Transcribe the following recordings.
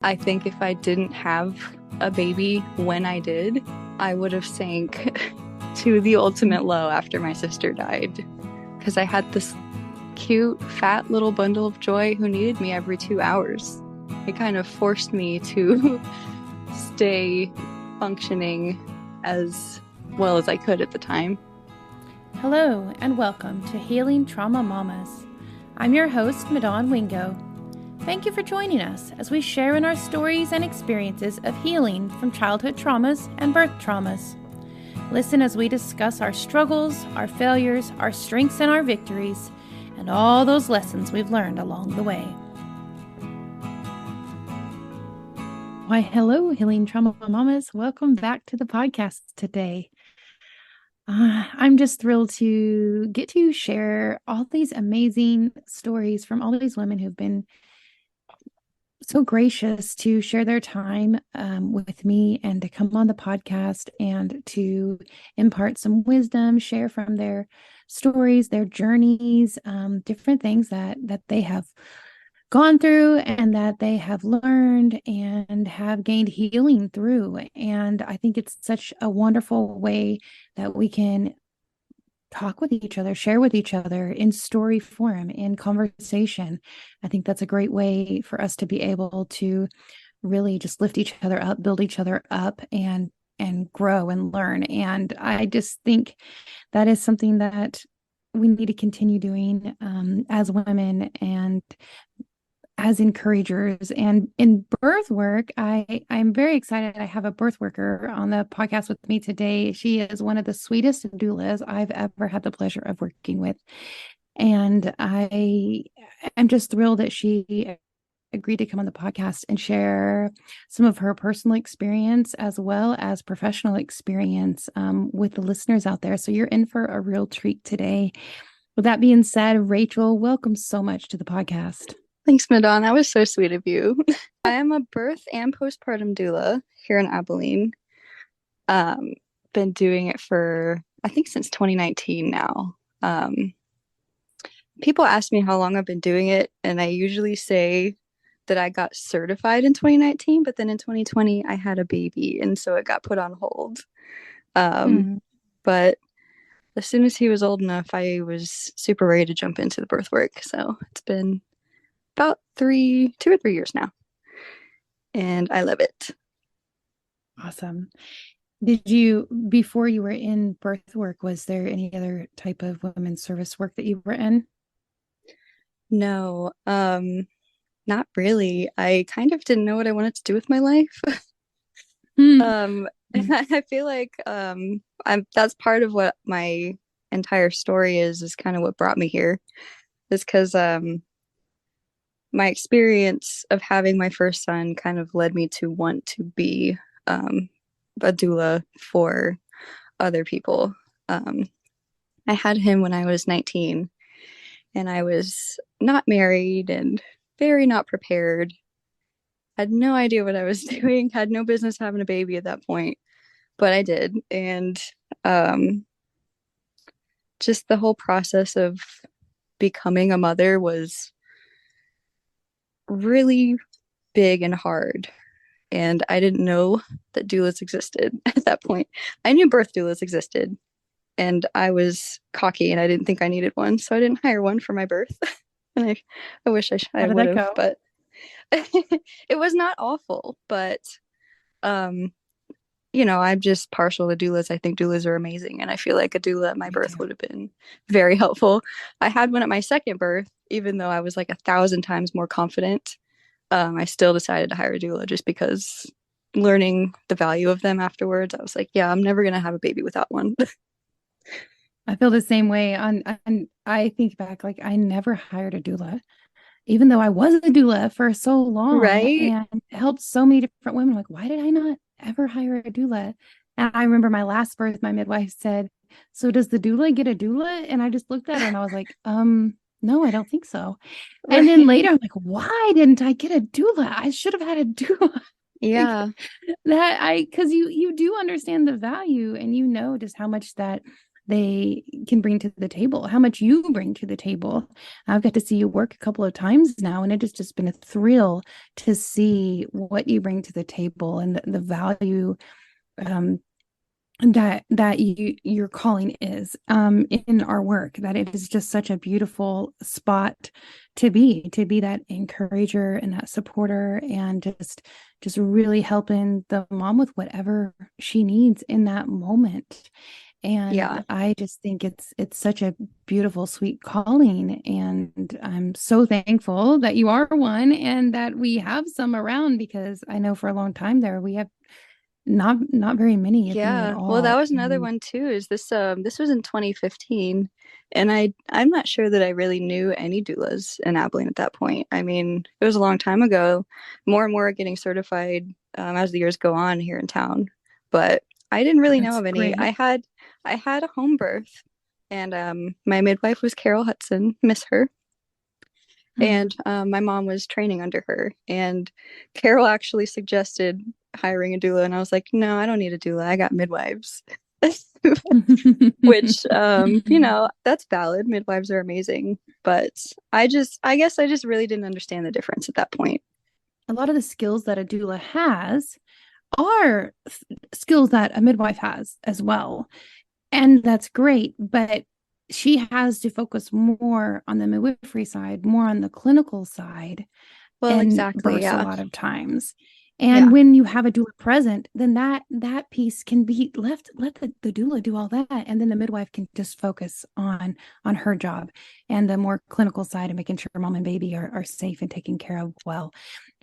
I think if I didn't have a baby when I did, I would have sank to the ultimate low after my sister died. Because I had this cute, fat little bundle of joy who needed me every 2 hours. It kind of forced me to stay functioning as well as I could at the time. Hello and welcome to Healing Trauma Mamas. I'm your host, Madon Wingo. Thank you for joining us as we share in our stories and experiences of healing from childhood traumas and birth traumas. Listen as we discuss our struggles, our failures, our strengths and our victories, and all those lessons we've learned along the way. Why, hello, Healing Trauma Mamas. Welcome back to the podcast today. I'm just thrilled to get to share all these amazing stories from all of these women who've been so gracious to share their time with me and to come on the podcast and to impart some wisdom, share from their stories, their journeys, different things that they have gone through and that they have learned and have gained healing through. And I think it's such a wonderful way that we can talk with each other, share with each other in story form, in conversation. I think that's a great way for us to be able to really just lift each other up, build each other up, and grow and learn. And I just think that is something that we need to continue doing as women and as encouragers. And in birth work, I'm very excited. I have a birth worker on the podcast with me today. She is one of the sweetest doulas I've ever had the pleasure of working with. And I am just thrilled that she agreed to come on the podcast and share some of her personal experience as well as professional experience with the listeners out there. So you're in for a real treat today. With that being said, Rachel, welcome so much to the podcast. Thanks, Madon. That was so sweet of you. I am a birth and postpartum doula here in Abilene. Been doing it for, I think, since 2019 now. People ask me how long I've been doing it, and I usually say that I got certified in 2019, but then in 2020 I had a baby, and so it got put on hold. But as soon as he was old enough, I was super ready to jump into the birth work. So it's been about 2 or 3 years now, and I love it. Awesome. Did you, before you were in birth work, was there any other type of women's service work that you were in? No, not really. I kind of didn't know what I wanted to do with my life. I feel like that's part of what my entire story is kind of what brought me here, is because my experience of having my first son kind of led me to want to be a doula for other people. I had him when I was 19, and I was not married and very not prepared. Had no idea what I was doing, had no business having a baby at that point, but I did. And just the whole process of becoming a mother was really big and hard. And I didn't know that doulas existed at that point. I knew birth doulas existed, and I was cocky and I didn't think I needed one, so I didn't hire one for my birth. And I wish I would have, but it was not awful. But I'm just partial to doulas. I think doulas are amazing, and I feel like a doula at my birth would have been very helpful. I had one at my second birth, even though I was like 1,000 times more confident. I still decided to hire a doula just because learning the value of them afterwards, I was like, yeah, I'm never going to have a baby without one. I feel the same way. And I think back, like I never hired a doula, even though I was a doula for so long, right? And helped so many different women. Like, why did I not ever hire a doula? And I remember my last birth, my midwife said, "So does the doula get a doula?" And I just looked at her and I was like, no, I don't think so. Right. And then later I'm like, why didn't I get a doula? I should have had a doula. Yeah. Because you do understand the value, and you know just how much that they can bring to the table, how much you bring to the table. I've got to see you work a couple of times now, and it has just been a thrill to see what you bring to the table and the value um, that your calling is in our work, that it is just such a beautiful spot to be that encourager and that supporter, and just really helping the mom with whatever she needs in that moment. Yeah. And I just think it's such a beautiful, sweet calling, and I'm so thankful that you are one and that we have some around, because I know for a long time there we have not very many, if any at Yeah. Well, that all. was another And one too, is this was in 2015, and I'm not sure that I really knew any doulas in Abilene at that point. I mean, it was a long time ago. More and more are getting certified as the years go on here in town, but I didn't really know that's of any. great. I had a home birth, and my midwife was Carol Hudson, miss her. Mm. And my mom was training under her. And Carol actually suggested hiring a doula, and I was like, no, I don't need a doula. I got midwives. Which, that's valid. Midwives are amazing. But I guess I just really didn't understand the difference at that point. A lot of the skills that a doula has are skills that a midwife has as well. And that's great, but she has to focus more on the midwifery side, more on the clinical side, Well, and exactly. births a Yeah. lot of times. And Yeah. when you have a doula present, then that piece can be left, let the doula do all that, and then the midwife can just focus on her job and the more clinical side and making sure mom and baby are safe and taken care of well.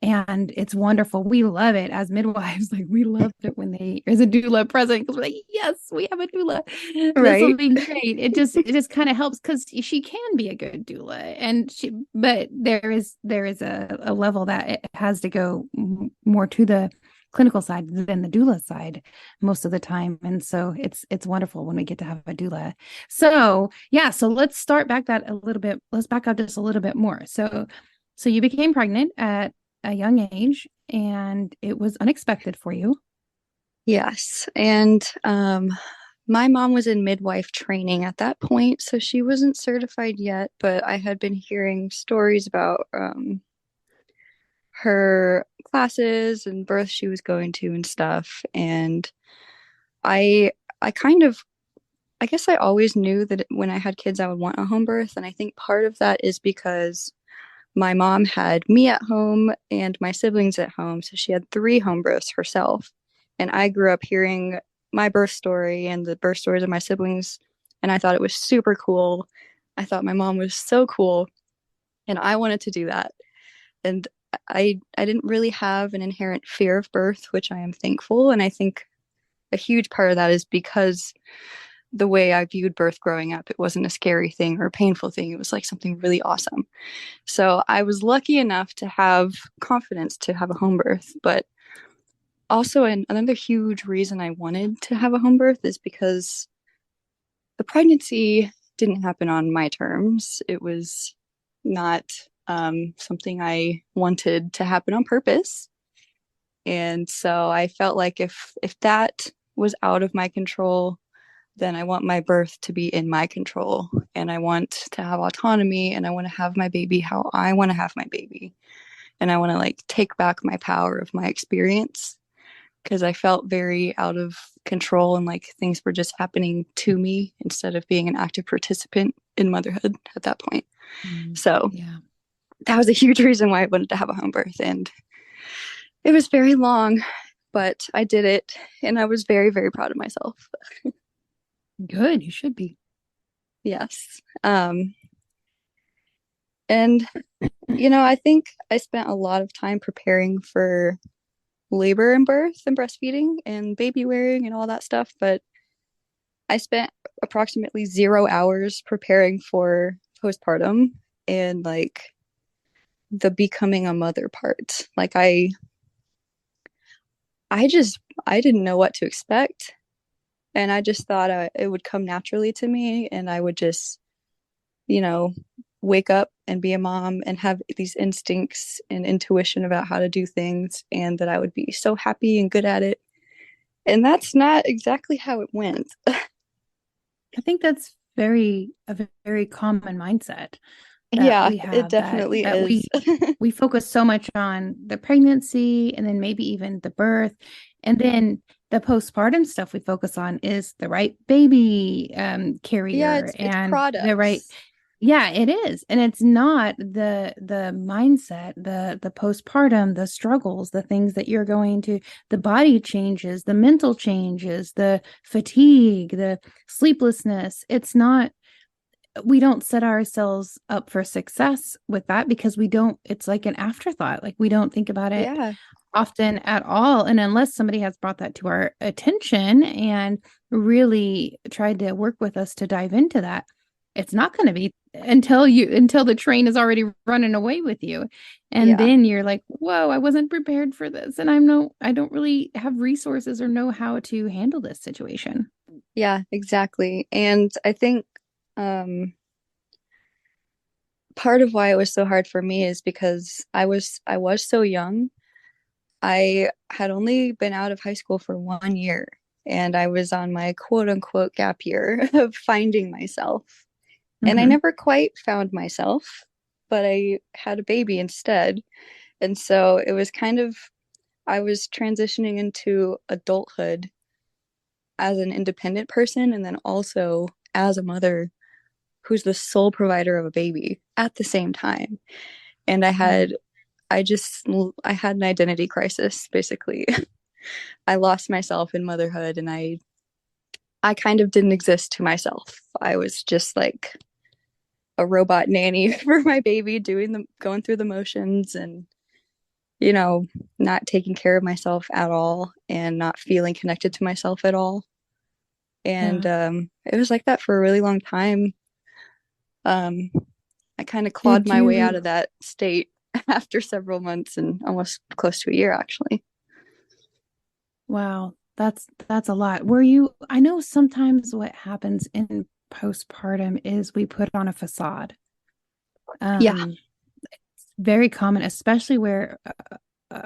And it's wonderful. We love it as midwives. Like, we love it when there's a doula present, because we're like, yes, we have a doula. This will Right. be great. It just kind of helps, because she can be a good doula, and but there is a level that it has to go more to the clinical side than the doula side most of the time. And so it's wonderful when we get to have a doula. So yeah, so let's start back that a little bit. Let's back up just a little bit more. So you became pregnant at a young age, and it was unexpected for you. Yes. And my mom was in midwife training at that point, so she wasn't certified yet, but I had been hearing stories about her classes and births she was going to and stuff. And I I kind of I guess I always knew that when I had kids I would want a home birth, and I think part of that is because my mom had me at home and my siblings at home, so she had three home births herself. And I grew up hearing my birth story and the birth stories of my siblings, and I thought it was super cool. I thought my mom was so cool, and I wanted to do that. And I didn't really have an inherent fear of birth, which I am thankful. And I think a huge part of that is because the way I viewed birth growing up, it wasn't a scary thing or a painful thing. It was like something really awesome. So I was lucky enough to have confidence to have a home birth. But also, another huge reason I wanted to have a home birth is because the pregnancy didn't happen on my terms. It was not something I wanted to happen on purpose. And so I felt like if that was out of my control, then I want my birth to be in my control, and I want to have autonomy, and I want to have my baby how I want to have my baby. And I want to like take back my power of my experience, because I felt very out of control and like things were just happening to me instead of being an active participant in motherhood at that point. Mm, So yeah. that was a huge reason why I wanted to have a home birth. And it was very long, but I did it, and I was very, very proud of myself. Good. You should be. Yes. And, I think I spent a lot of time preparing for labor and birth and breastfeeding and baby wearing and all that stuff, but I spent approximately 0 hours preparing for postpartum and like the becoming a mother part. Like I didn't know what to expect, and I just thought it would come naturally to me, and I would just, you know, wake up and be a mom and have these instincts and intuition about how to do things, and that I would be so happy and good at it. And that's not exactly how it went. I think that's a very common mindset that Yeah, we it have, definitely that is. we focus so much on the pregnancy and then maybe even the birth, and then the postpartum stuff we focus on is the right baby Yeah, carrier it's and the right. products. Yeah, it is. And it's not the mindset, the postpartum, the struggles, the things that you're going to, the body changes, the mental changes, the fatigue, the sleeplessness. It's not, we don't set ourselves up for success with that because we don't, it's like an afterthought. Like we don't think about it Yeah. often at all. And unless somebody has brought that to our attention and really tried to work with us to dive into that, it's not going to be until the train is already running away with you. And Yeah. then you're like, whoa, I wasn't prepared for this. And I don't really have resources or know how to handle this situation. Yeah, exactly. And I think um part of why it was so hard for me is because I was so young. I had only been out of high school for 1 year, and I was on my quote unquote gap year of finding myself. And I Mm-hmm. never quite found myself, but I had a baby instead. And so it was kind of, I was transitioning into adulthood as an independent person and then also as a mother who's the sole provider of a baby at the same time. And I just, I had an identity crisis, basically. I lost myself in motherhood and I kind of didn't exist to myself. I was just like a robot nanny for my baby, going through the motions and, you know, not taking care of myself at all and not feeling connected to myself at all. And Yeah. it was like that for a really long time. Um, I kind of clawed Did my way out you of that state after several months and almost close to a year, actually. Wow, that's a lot. Were you, I know sometimes what happens in postpartum is we put on a facade. Yeah, Um, Very common, especially where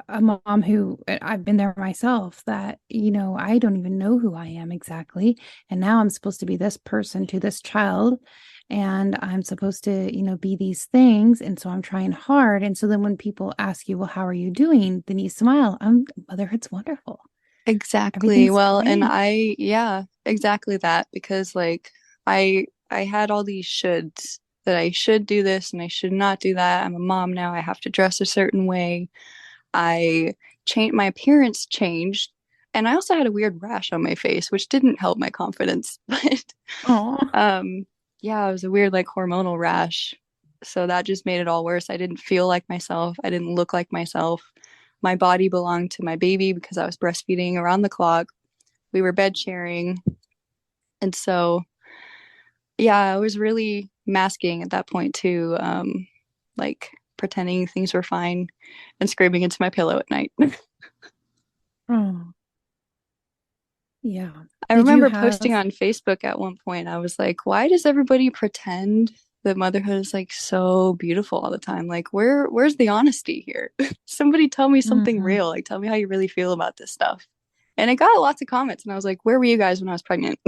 a mom who I've been there myself, that, I don't even know who I am exactly. And now I'm supposed to be this person to this child. And I'm supposed to, be these things. And so I'm trying hard. And so then when people ask you, well, how are you doing? Then you smile. Motherhood's wonderful. exactly. Everything's Well, and great. yeah, exactly that because like I had all these shoulds that I should do this and I should not do that. I'm a mom now. I have to dress a certain way. I changed my appearance changed and I also had a weird rash on my face, which didn't help my confidence. But Oh, um yeah, it was a weird like hormonal rash. So that just made it all worse. I didn't feel like myself. I didn't look like myself. My body belonged to my baby because I was breastfeeding around the clock. We were bed sharing. And so, yeah, I was really masking at that point too, like pretending things were fine and screaming into my pillow at night. oh, yeah. I Did you remember posting have, on Facebook at one point, I was like, why does everybody pretend that motherhood is like so beautiful all the time? Like, where's the honesty here? Somebody tell me something Mhm. real. Like, tell me how you really feel about this stuff. And it got lots of comments, and I was like, where were you guys when I was pregnant?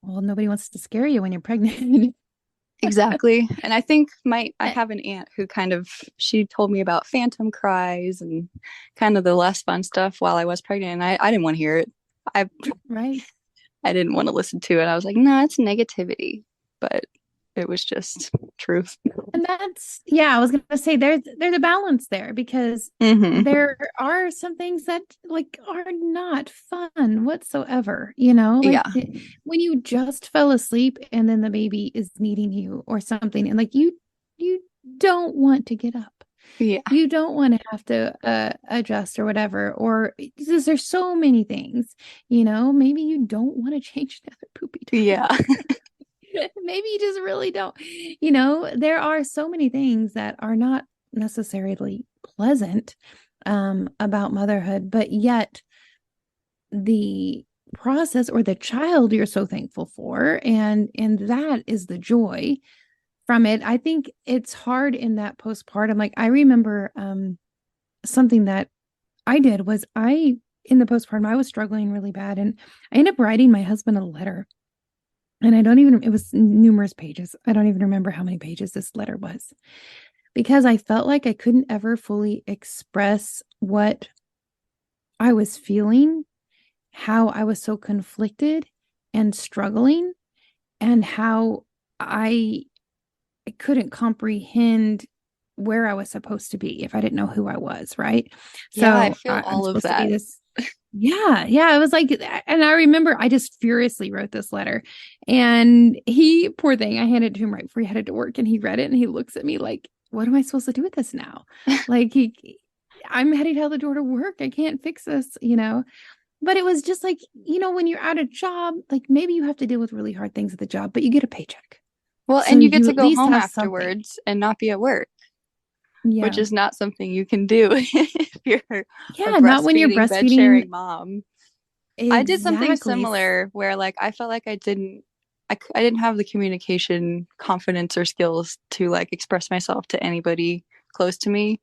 Well, nobody wants to scare you when you're pregnant. Exactly. And I think I Eh, have an aunt who kind of she told me about phantom cries and kind of the less fun stuff while I was pregnant. And I didn't want to hear it. I right. I didn't want to listen to it. I was like, no, it's negativity. But it was just truth. And that's, yeah, I was gonna say there's a balance there because Hmm. there are some things that like are not fun whatsoever, like Yeah. when you just fell asleep and then the baby is needing you or something, and like you don't want to get up. Yeah. You don't want to have to adjust or whatever, or because there's so many things, maybe you don't want to change another poopy Yeah. diaper. Maybe you just really don't. There are so many things that are not necessarily pleasant about motherhood, but yet the process or the child you're so thankful for, and that is the joy from it. I think it's hard in that postpartum. Like I remember something that I did was I in the postpartum, I was struggling really bad. And I ended up writing my husband a letter. And I don't even, it was numerous pages. I don't even remember how many pages this letter was because I felt like I couldn't ever fully express what I was feeling, how I was so conflicted and struggling, and how I couldn't comprehend where I was supposed to be if I didn't know who I was, right? Yeah, I So feel I'm all of supposed to be that. this. Yeah, yeah. It was like, and I remember I just furiously wrote this letter. And he, poor thing, I handed it to him right before he headed to work, and he read it and he looks at me like, what am I supposed to do with this now? Like, I'm heading out the door to work. I can't fix this. But it was just like, when you're at a job, like maybe you have to deal with really hard things at the job, but you get a paycheck. Well, So and you get you to at go least home have something. afterwards and not be at work, which Yeah. is not something you can do if you're a Yeah. Not when you're breastfeeding, bed breastfeeding. sharing mom. I did something Exactly. similar where like I felt like I didn't have the communication confidence or skills to like express myself to anybody close to me.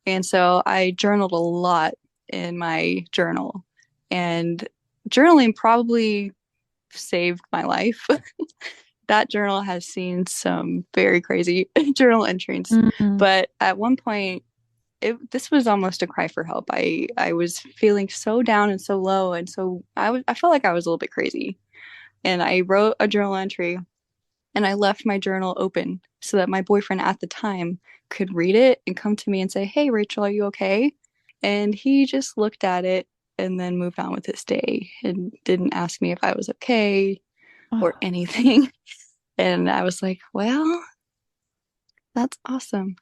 And so I journaled a lot in my journal. And journaling probably saved my life. That journal has seen some very crazy journal entries. Mhm. But at one point, this was almost a cry for help. I was feeling so down and so low, and so I felt like I was a little bit crazy. And I wrote a journal entry, and I left my journal open so that my boyfriend at the time could read it and come to me and say, "Hey, Rachel, are you okay?" And he just looked at it and then moved on with his day and didn't ask me if I was okay or Oh, anything. And I was like, well, that's awesome.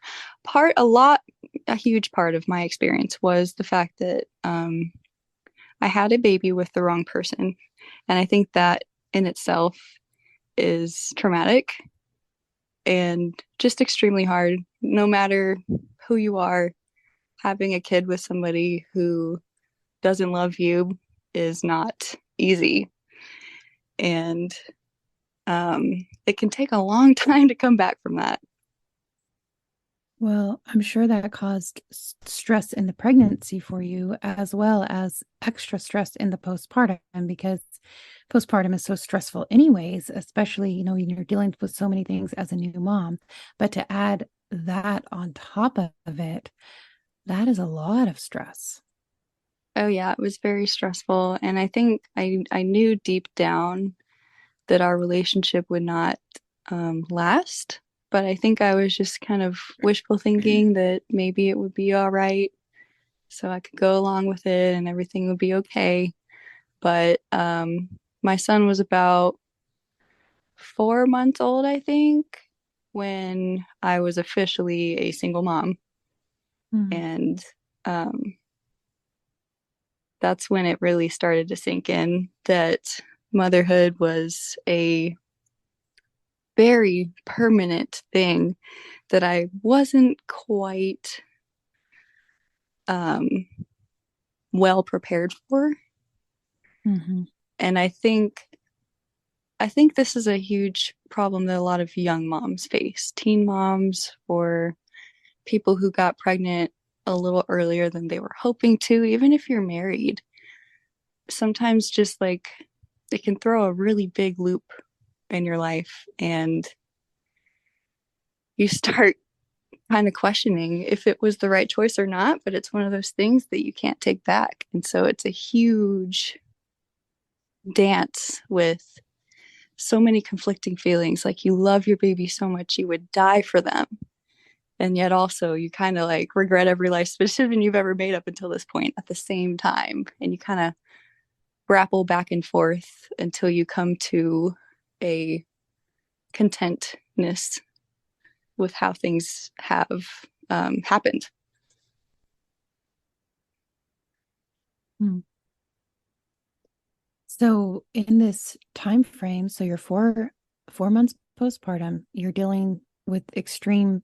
A huge part of my experience was the fact that I had a baby with the wrong person. And I think that in itself is traumatic and just extremely hard. No matter who you are, having a kid with somebody who doesn't love you is not easy. And it can take a long time to come back from that. well, I'm sure that caused stress in the pregnancy for you, as well as extra stress in the postpartum, because postpartum is so stressful, anyways, especially, when you're dealing with so many things as a new mom. But to add that on top of it, that is a lot of stress. Oh yeah, it was very stressful. And I think I knew deep down that our relationship would not last. But I think I was just kind of wishful thinking that maybe it would be all right. So I could go along with it and everything would be okay. But my son was about 4 months old, I think, when I was officially a single mom. Mm. And that's when it really started to sink in that motherhood was a very permanent thing that I wasn't quite um, well prepared for. Mhm. And I think this is a huge problem that a lot of young moms face, teen moms or people who got pregnant a little earlier than they were hoping to, even if you're married. Sometimes just like it can throw a really big loop in your life and you start kind of questioning if it was the right choice or not, but it's one of those things that you can't take back. And so it's a huge dance with so many conflicting feelings. Like you love your baby so much, you would die for them. And yet also you kind of like regret every life decision you've ever made up until this point at the same time. And you kind of grapple back and forth until you come to a contentness with how things have happened. Mm. So in this time frame, so you're 4 months postpartum, you're dealing with extreme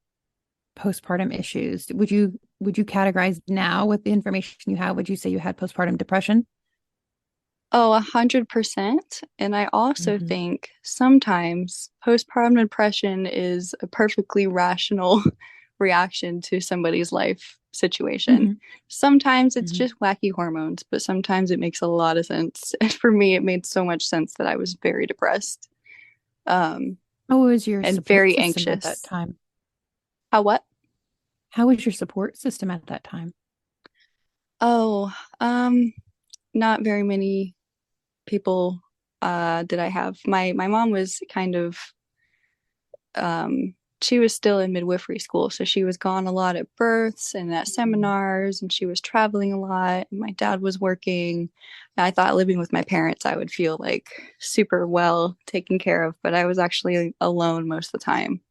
postpartum issues. Would you categorize now with the information you have, would you say you had postpartum depression? Oh, 100%. And I also Hmm. think sometimes postpartum depression is a perfectly rational reaction to somebody's life situation. Hmm. Sometimes it's Hmm. just wacky hormones, but sometimes it makes a lot of sense. And for me, it made so much sense that I was very depressed, um, How was your and support very system at that anxious. time? How what? How was your support system at that time? Oh, not very many people did I have. My mom was kind of she was still in midwifery school, so she was gone a lot at births and at Mm. seminars, and she was traveling a lot. And my dad was working. And I thought living with my parents, I would feel like super well taken care of, but I was actually alone most of the time.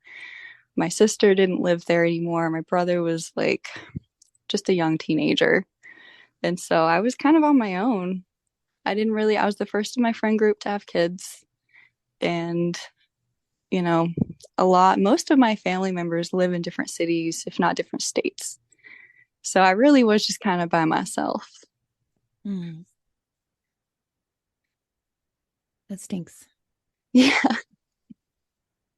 My sister didn't live there anymore. My brother was like just a young teenager. And so I was kind of on my own. I was the first in my friend group to have kids. And you know, most of my family members live in different cities, if not different states. So I really was just kind of by myself. Mm. That stinks. Yeah.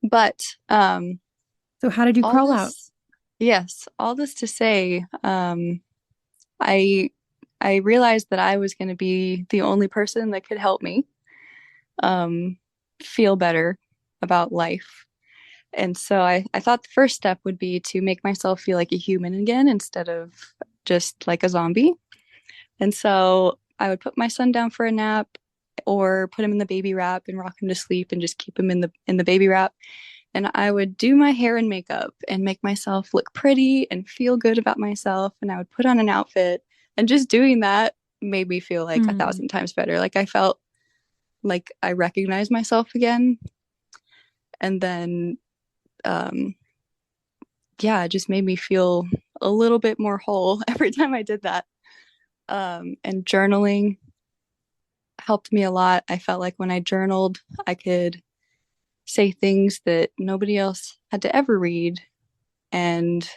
But So how did you all crawl out? this, yes, all this to say, I I realized that I was going to be the only person that could help me um, feel better about life. And so I thought the first step would be to make myself feel like a human again instead of just like a zombie. And so I would put my son down for a nap or put him in the baby wrap and rock him to sleep and just keep him in the baby wrap. And I would do my hair and makeup and make myself look pretty and feel good about myself. And I would put on an outfit. And just doing that made me feel like a Mm. thousand times better. Like I felt like I recognized myself again. And then, um, yeah, it just made me feel a little bit more whole every time I did that. And journaling helped me a lot. I felt like when I journaled, I could say things that nobody else had to ever read. And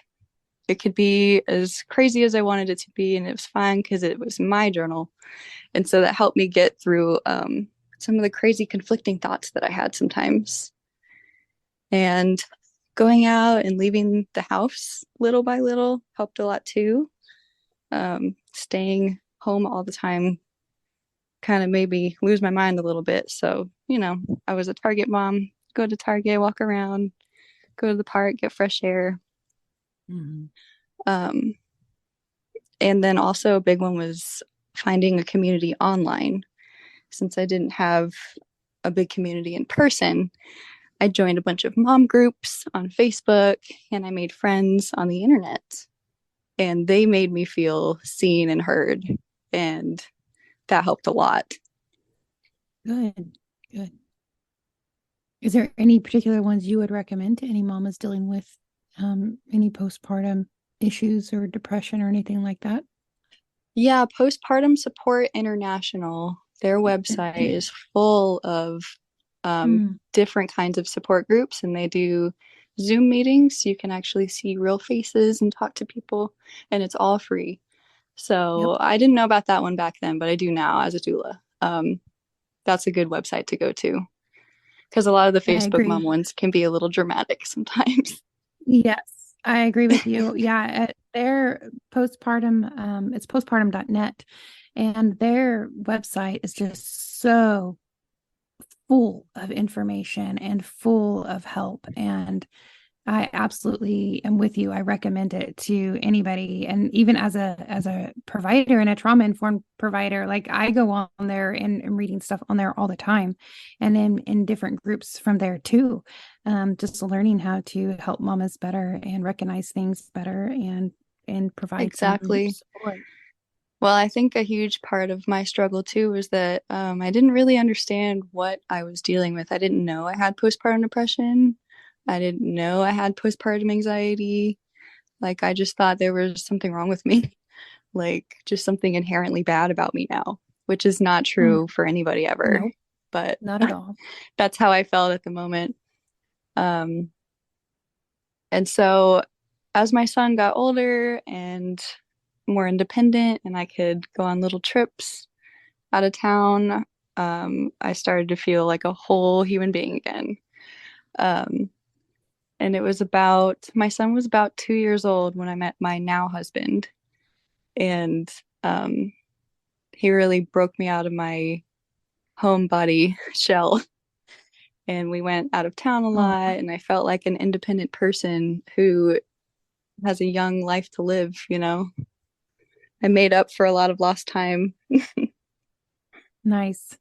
it could be as crazy as I wanted it to be. And it was fine because it was my journal. And so that helped me get through some of the crazy conflicting thoughts that I had sometimes. And going out and leaving the house little by little helped a lot too. Staying home all the time kind of made me lose my mind a little bit. So, I was a Target mom, go to Target, walk around, go to the park, get fresh air. Mhm. Um, and then also a big one was finding a community online. Since I didn't have a big community in person, I joined a bunch of mom groups on Facebook and I made friends on the internet. And they made me feel seen and heard. And that helped a lot. Good, good. Is there any particular ones you would recommend to any mamas dealing with any postpartum issues or depression or anything like that? Yeah, Postpartum Support International, their website is full of Mm. different kinds of support groups, and they do Zoom meetings. So you can actually see real faces and talk to people, and it's all free. Yep, So I didn't know about that one back then, but I do now as a doula. That's a good website to go to because a lot of the I Facebook mom agree. ones can be a little dramatic sometimes. Yes, I agree with you. Yeah, at their postpartum, it's postpartum.net, and their website is just so full of information and full of help. And I absolutely am with you. I recommend it to anybody. And even as a provider and a trauma-informed provider, like I go on there and am reading stuff on there all the time and in different groups from there too. Just learning how to help mamas better and recognize things better and provide some Exactly. support. Well, I think a huge part of my struggle too was that I didn't really understand what I was dealing with. I didn't know I had postpartum depression. I didn't know I had postpartum anxiety. Like, I just thought there was something wrong with me, like, just something inherently bad about me now, which is not Mm, true for anybody ever. nope, But not at all. that's how I felt at the moment. Um, and so, as my son got older and more independent, and I could go on little trips out of town, I started to feel like a whole human being again. Um, And my son was about 2 years old when I met my now husband. And um, he really broke me out of my homebody shell. And we went out of town a Oh, lot, and I felt like an independent person who has a young life to live. I made up for a lot of lost time. nice.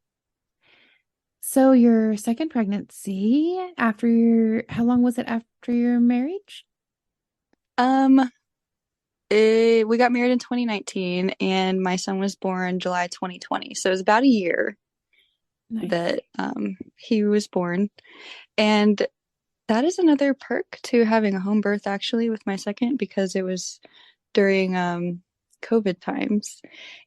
So your second pregnancy after how long was it after your marriage? Um, we got married in 2019, and my son was born July 2020. So it was about a year Nice. that he was born. And that is another perk to having a home birth, actually, with my second, because it was during COVID times,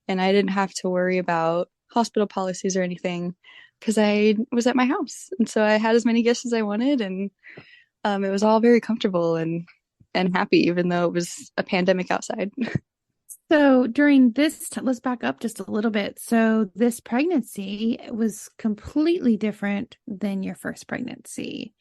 and I didn't have to worry about hospital policies or anything because I was at my house, and so I had as many guests as I wanted, and it was all very comfortable and happy, even though it was a pandemic outside. So during this, let's back up just a little bit. So this pregnancy was completely different than your first pregnancy.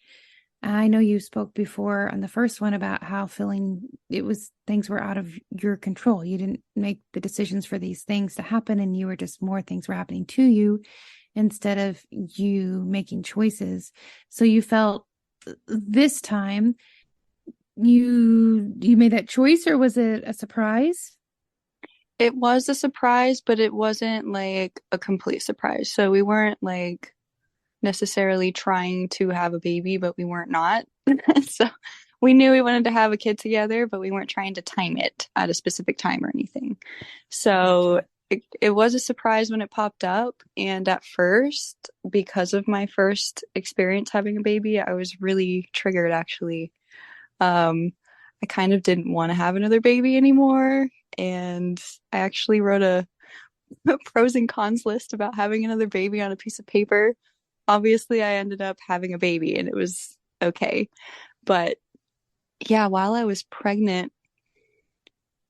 I know you spoke before on the first one about how feeling it was things were out of your control. You didn't make the decisions for these things to happen, and you were just more things were happening to you instead of you making choices. So you felt this time you made that choice, or was it a surprise? It was a surprise, but it wasn't like a complete surprise. So we weren't like necessarily trying to have a baby, but we weren't not. So we knew we wanted to have a kid together, but we weren't trying to time it at a specific time or anything. So Gotcha. it was a surprise when it popped up. And at first, because of my first experience having a baby, I was really triggered actually. Um, I kind of didn't want to have another baby anymore. And I actually wrote a pros and cons list about having another baby on a piece of paper. Obviously, I ended up having a baby and it was okay. But yeah, while I was pregnant,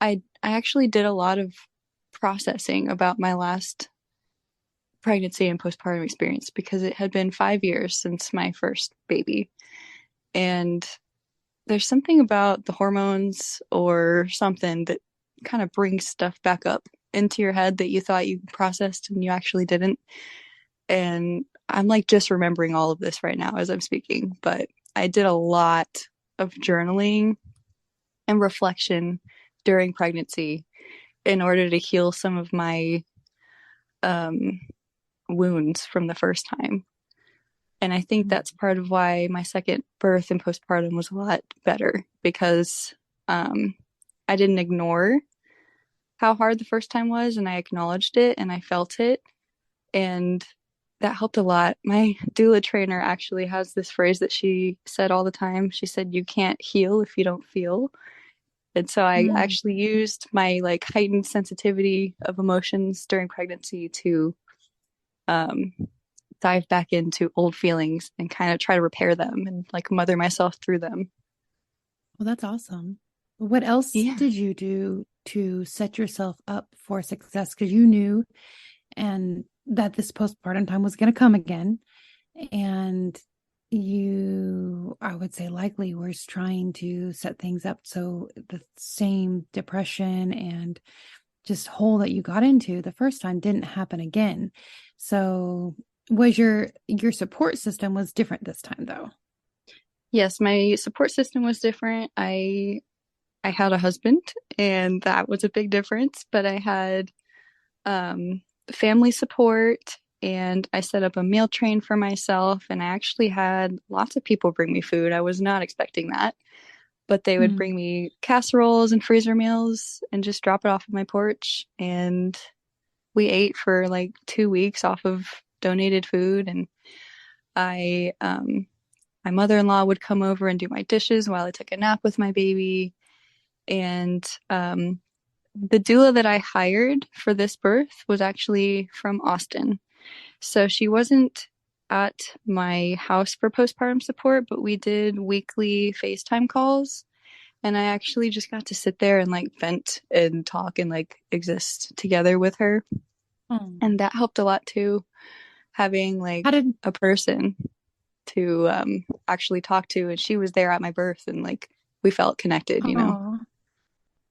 I actually did a lot of processing about my last pregnancy and postpartum experience because it had been 5 years since my first baby. And there's something about the hormones or something that kind of brings stuff back up into your head that you thought you processed and you actually didn't. And I'm like just remembering all of this right now as I'm speaking, but I did a lot of journaling and reflection during pregnancy in order to heal some of my um, wounds from the first time. And I think that's part of why my second birth and postpartum was a lot better because um, I didn't ignore how hard the first time was and I acknowledged it and I felt it. And that helped a lot. My doula trainer actually has this phrase that she said all the time. She said, "You can't heal if you don't feel." And so I Mm. actually used my like heightened sensitivity of emotions during pregnancy to um, dive back into old feelings and kind of try to repair them and like mother myself through them. Well, that's awesome. What else Yeah. did you do to set yourself up for success? Because you knew and that this postpartum time was going to come again. And you, I would say, likely was trying to set things up so the same depression and just hole that you got into the first time didn't happen again. So was your support system was different this time though? Yes, my support system was different. I had a husband and that was a big difference, but I had um, family support and I set up a meal train for myself and I actually had lots of people bring me food. I was not expecting that, but they would Mm. bring me casseroles and freezer meals and just drop it off at my porch and we ate for like 2 weeks off of donated food and I my mother-in-law would come over and do my dishes while I took a nap with my baby and the doula that I hired for this birth was actually from Austin. So she wasn't at my house for postpartum support, but we did weekly FaceTime calls. And I actually just got to sit there and like vent and talk and like exist together with her. Oh. And that helped a lot too, having How like did a person to actually talk to, and she was there at my birth, and like we felt connected, you know. Oh,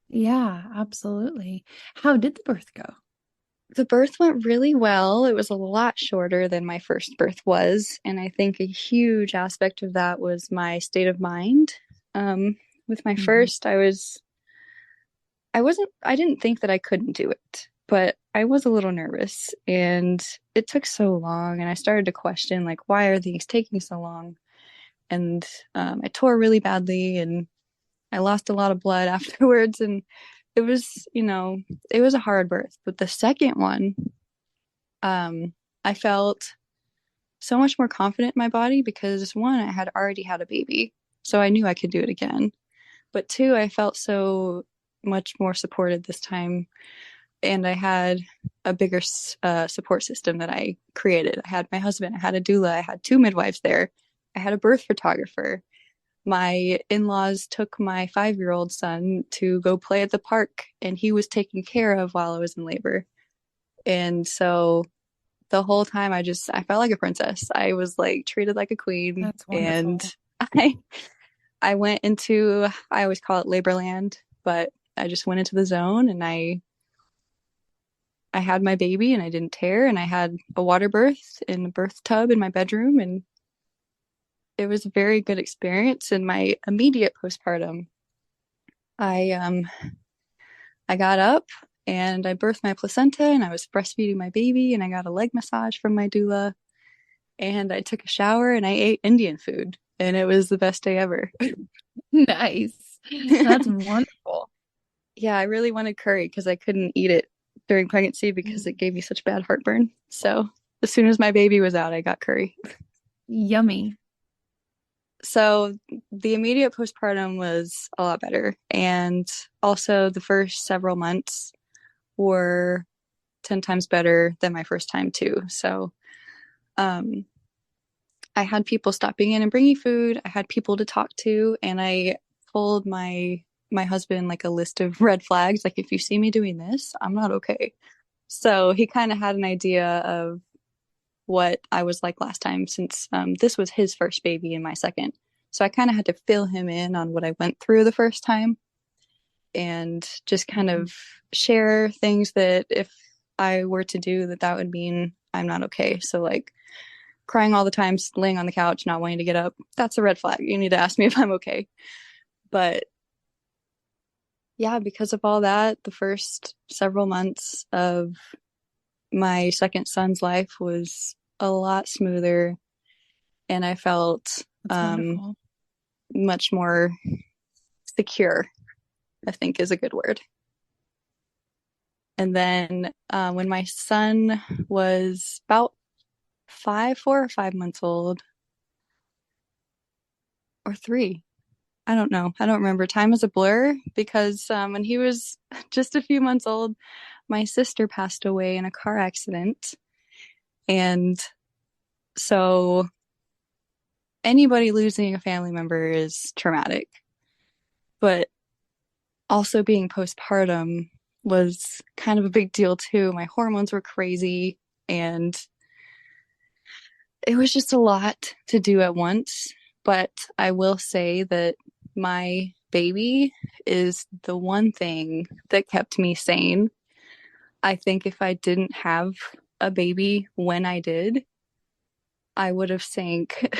yeah, absolutely. How did the birth go? The birth went really well. It was a lot shorter than my first birth was, and I think a huge aspect of that was my state of mind. Um, with my Mhm. first, I didn't think that I couldn't do it, but I was a little nervous, and it took so long, and I started to question, like, why are things taking so long? And I tore really badly, and I lost a lot of blood afterwards, and it was, it was a hard birth. But the second one, I felt so much more confident in my body because one, I had already had a baby, so I knew I could do it again. But two, I felt so much more supported this time, and I had a bigger support system that I created. I had my husband, I had a doula, I had two midwives there, I had a birth photographer. My in-laws took my 5-year-old son to go play at the park, and he was taken care of while I was in labor. And so the whole time I felt like a princess. I was like treated like a queen, That's and wonderful. I I went into, I always call it labor land, but I just went into the zone, and I had my baby, and I didn't tear, and I had a water birth in a birth tub in my bedroom, and it was a very good experience. In my immediate postpartum, I I got up and I birthed my placenta, and I was breastfeeding my baby, and I got a leg massage from my doula, and I took a shower, and I ate Indian food, and it was the best day ever. Nice. That's wonderful. Yeah, I really wanted curry because I couldn't eat it during pregnancy because it gave me such bad heartburn. So as soon as my baby was out, I got curry. Yummy. So the immediate postpartum was a lot better. And also the first several months were 10 times better than my first time too. So um, I had people stopping in and bringing food. I had people to talk to, and I told my husband like a list of red flags. Like, if you see me doing this, I'm not okay. So he kind of had an idea of what I was like last time, since this was his first baby and my second. So I kind of had to fill him in on what I went through the first time, and just kind Mhm. of share things that if I were to do that, that would mean I'm not okay. So like crying all the time, laying on the couch, not wanting to get up, that's a red flag. You need to ask me if I'm okay. But yeah, because of all that, the first several months of my second son's life was a lot smoother, and I felt That's wonderful. much more secure, I think is a good word. And then when my son was about 4 or 5 months old, or 3, I don't know. I don't remember. Time is a blur because when he was just a few months old, my sister passed away in a car accident. And so anybody losing a family member is traumatic. But also being postpartum was kind of a big deal too. My hormones were crazy, and it was just a lot to do at once. But I will say that my baby is the one thing that kept me sane. I think if I didn't have a baby when I did, I would have sank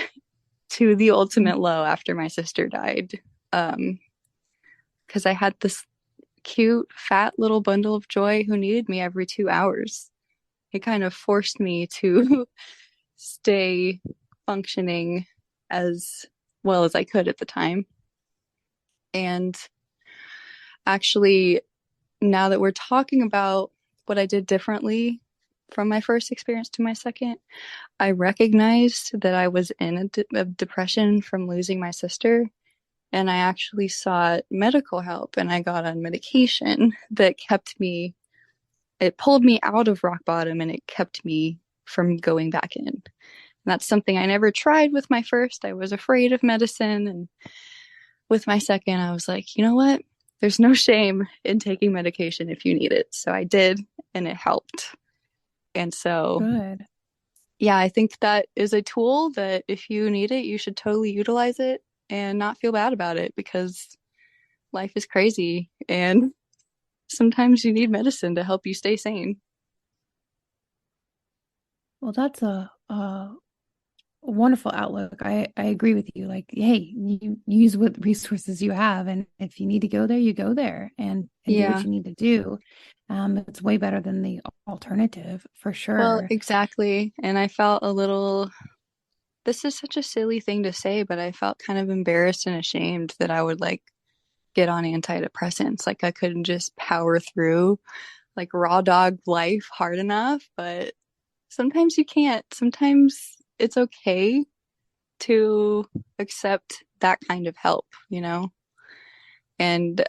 to the Mhm. ultimate low after my sister died. Um, because I had this cute, fat little bundle of joy who needed me every 2 hours. It kind of forced me to stay functioning as well as I could at the time. And actually, now that we're talking about what I did differently from my first experience to my second, I recognized that I was in a depression from losing my sister. And I actually sought medical help, and I got on medication that kept me, it pulled me out of rock bottom, and it kept me from going back in. And that's something I never tried with my first. I was afraid of medicine. And with my second, I was like, you know what? There's no shame in taking medication if you need it. So I did, and it helped. And so Good. Yeah, I think that is a tool that if you need it, you should totally utilize it and not feel bad about it because life is crazy and sometimes you need medicine to help you stay sane. Well, that's a wonderful outlook. I agree with you. Like, hey, you use what resources you have, and if you need to go there, you go there and do what Yeah. you need to do. It's way better than the alternative for Well, sure. exactly. And I felt a little, this is such a silly thing to say, but I felt kind of embarrassed and ashamed that I would like get on antidepressants. Like I couldn't just power through like raw dog life hard enough, but sometimes you can't. Sometimes it's okay to accept that kind of help, you know? And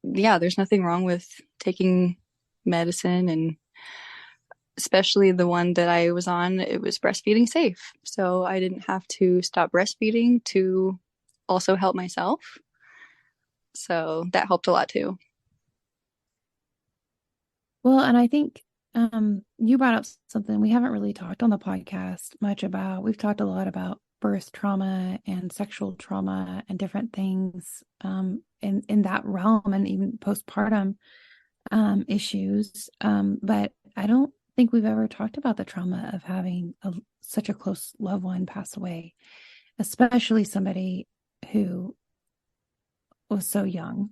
yeah, there's nothing wrong with taking medicine and especially the one that I was on, it was breastfeeding safe. So I didn't have to stop breastfeeding to also help myself. So that helped a lot too. Well, and I think you brought up something we haven't really talked on the podcast much about. We've talked a lot about birth trauma and sexual trauma and different things in that realm and even postpartum issues. But I don't think we've ever talked about the trauma of having such a close loved one pass away, especially somebody who was so young,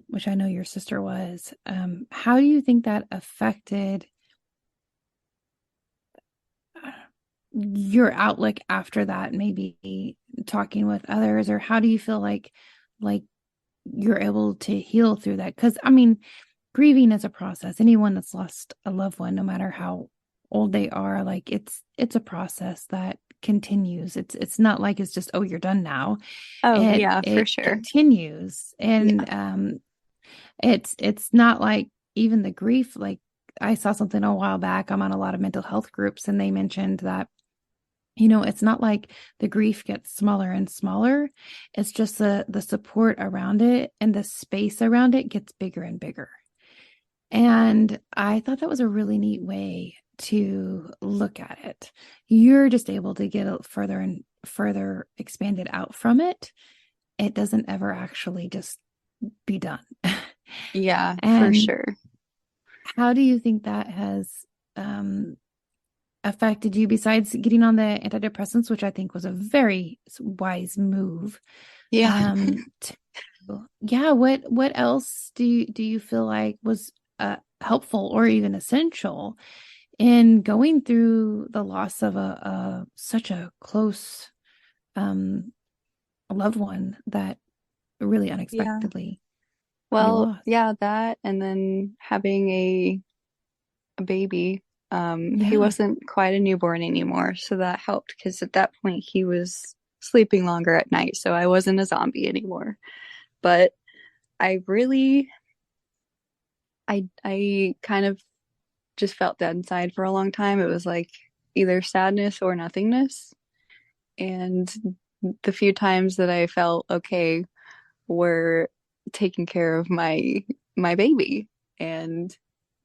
which I know your sister was. How do you think that affected your outlook after that? Maybe talking with others, or how do you feel like you're able to heal through that? Because I mean, grieving is a process. Anyone that's lost a loved one, no matter how old they are, like it's a process that continues. It's not like it's just, oh, you're done now. Oh, It yeah, for it sure. continues. Yeah. And it's not like even the grief, like I saw something a while back. I'm on a lot of mental health groups, and they mentioned that, it's not like the grief gets smaller and smaller. It's just the support around it and the space around it gets bigger and bigger. And I thought that was a really neat way to look at it. You're just able to get further and further expanded out from it. It doesn't ever actually just be done. Yeah, for And sure. how do you think that has um, affected you besides getting on the antidepressants, which I think was a very wise move? Yeah. To, yeah, what else do you feel like was helpful or even essential in going through the loss of a such a close um loved one that really Yeah. unexpectedly you Well, lost? yeah, that and then having a baby. He Yeah, wasn't quite a newborn anymore, so that helped because at that point he was sleeping longer at night, so I wasn't a zombie anymore. But I really I kind of just felt dead inside for a long time. It was like either sadness or nothingness. And the few times that I felt okay were taking care of my baby and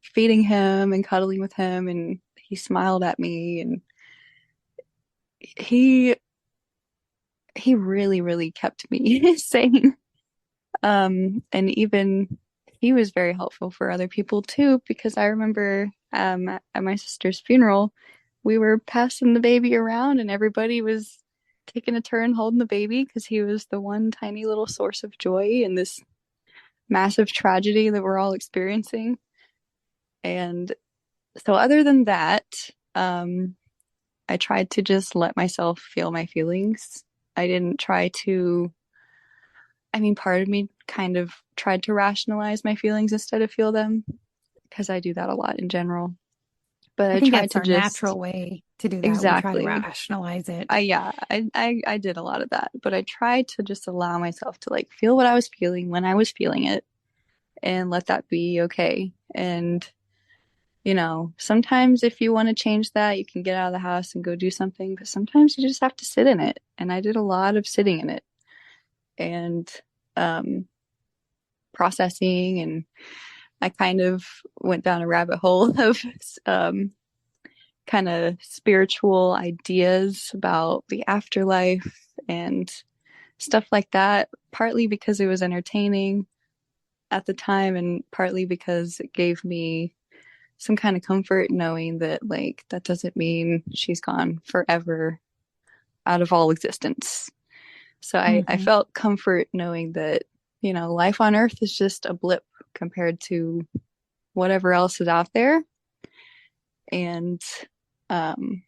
feeding him and cuddling with him and he smiled at me and he he really really kept me sane. And even he was very helpful for other people too, because I remember at my sister's funeral, we were passing the baby around and everybody was taking a turn holding the baby because he was the one tiny little source of joy in this massive tragedy that we're all experiencing. And so, other than that, um, I tried to just let myself feel my feelings. I didn't try to I mean, part of me kind of tried to rationalize my feelings instead of feel them because I do that a lot in general. But I I think tried that's to our just natural way to do that. We try to exactly. rationalize it. I did a lot of that, but I tried to just allow myself to like feel what I was feeling when I was feeling it and let that be okay. And sometimes if you want to change that, you can get out of the house and go do something, but sometimes you just have to sit in it. And I did a lot of sitting in it and um processing and I kind of went down a rabbit hole of um, kind of spiritual ideas about the afterlife and stuff like that, partly because it was entertaining at the time and partly because it gave me some kind of comfort knowing that like that doesn't mean she's gone forever out of all existence. So I Hmm. felt comfort knowing that, life on Earth is just a blip compared to whatever else is out there. And um,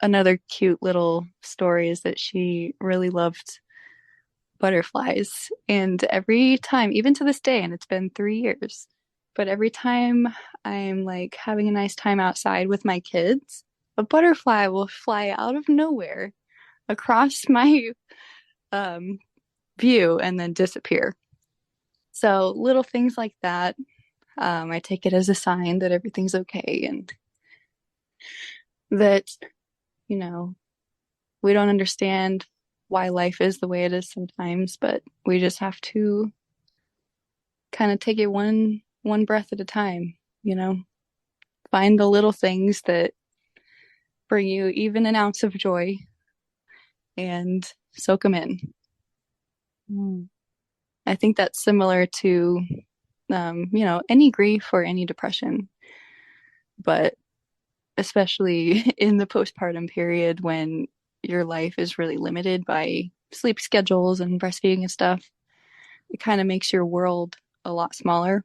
another cute little story is that she really loved butterflies. And every time, even to this day, and it's been 3 years, but every time I'm like having a nice time outside with my kids, a butterfly will fly out of nowhere across my um, view and then disappear. So little things like that, I take it as a sign that everything's okay and that, you know, we don't understand why life is the way it is sometimes, but we just have to kind of take it one breath at a time, you know. Find the little things that bring you even an ounce of joy and soak them in. Mm. I think that's similar to any grief or any depression, but especially in the postpartum period when your life is really limited by sleep schedules and breastfeeding and stuff, it kind of makes your world a lot smaller.